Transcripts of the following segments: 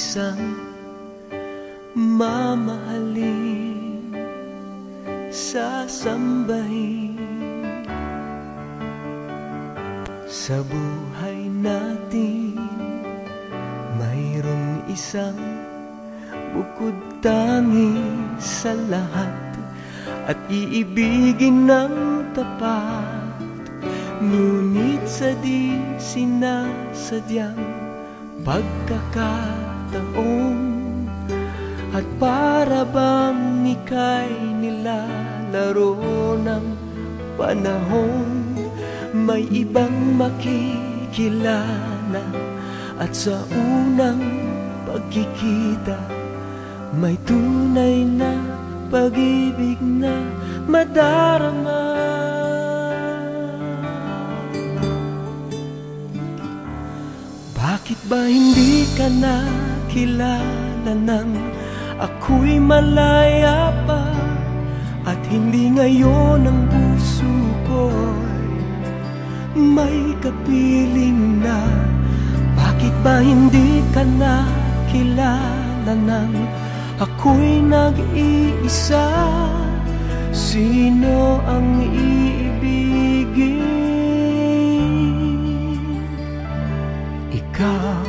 isang mamahalin, sasambahin. Sa buhay natin mayroong isang bukod tangi sa lahat, at iibigin ng tapat. Ngunit sa di sinasadyang pagkakataon, at para bang ika'y nilalaro ng panahon, may ibang makikilala, at sa unang pagkikita may tunay na pag-ibig na madarama. Bakit ba hindi ka nakilala nang ako'y malaya pa, at hindi ngayon ang puso ko'y may kapiling na? Bakit ba hindi ka nakilala nang ako'y nag-iisa? Sino ang iibigin? Ikaw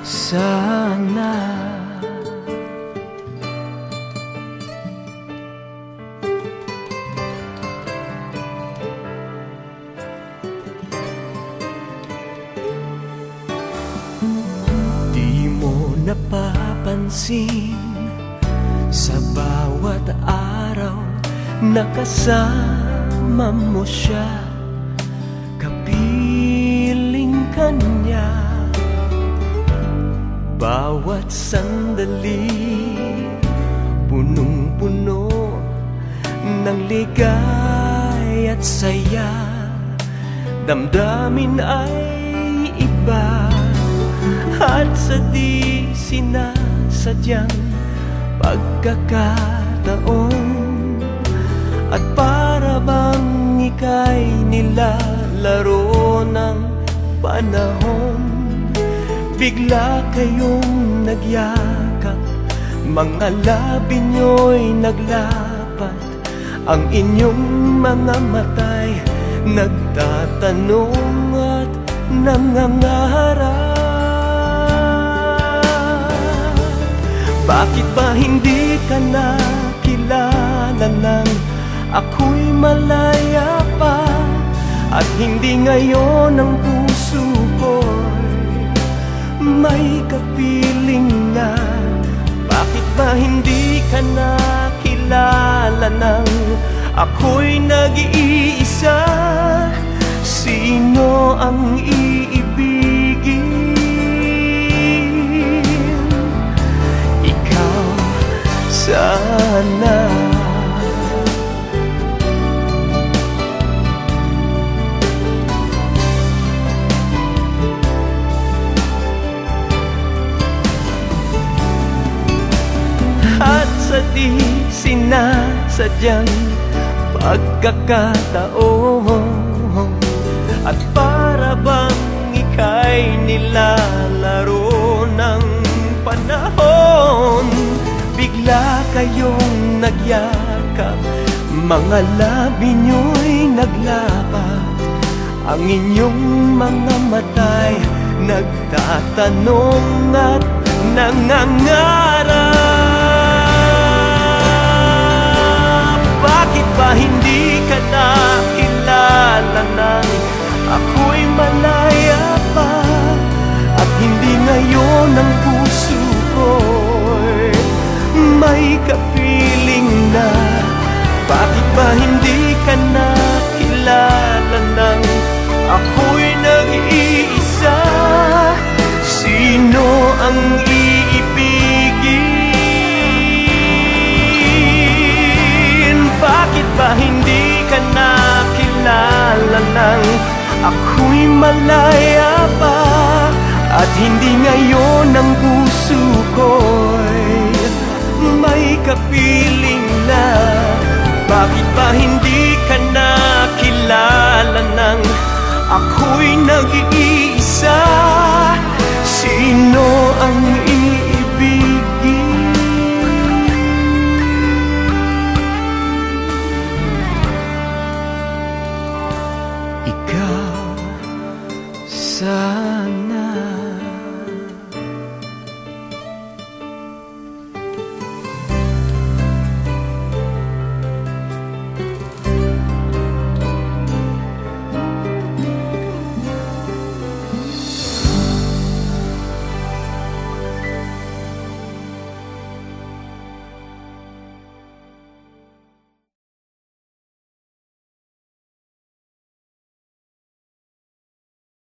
sana. Di mo napapansin sa bawat araw na kasama mo siya, kapiling ka niya. Bawat sandali punong-puno ng ligay at saya, damdamin ay iba, at sa di sinasadyang pagkakataon, at para bang ika'y nilalaro ng panahon, bigla kayong nagyakap, mga labi nyo'y naglapat, ang inyong mga mata'y nagtatanong at nangangarap. Bakit ba hindi ka nakilala nang ako'y malaya pa, at hindi ngayon ang puso ko'y may kapiling na? Bakit ba hindi ka nakilala nang ako'y nag-iisa? Sino ang iibigin? Ikaw sana. At sa di sinasadyang pagkakataon, at para bang ika'y nilalaro ng panahon, bigla kayong nagyakap, mga labi nyo'y naglapat, ang inyong mga mata'y nagtatanong at nangangarap. Bakit ba hindi ka nakilala nang ako'y malaya pa, at hindi ngayon ang puso ko'y may kapiling na? Bakit ba hindi ka nakilala nang ako'y nag-iisa? Sino ang iibigin? Bakit ba hindi ka nakilala nang ako'y malaya pa, at hindi ngayon ang puso ko'y may kapiling na? Bakit ba hindi ka nakilala nang ako'y nag-iisa? Sino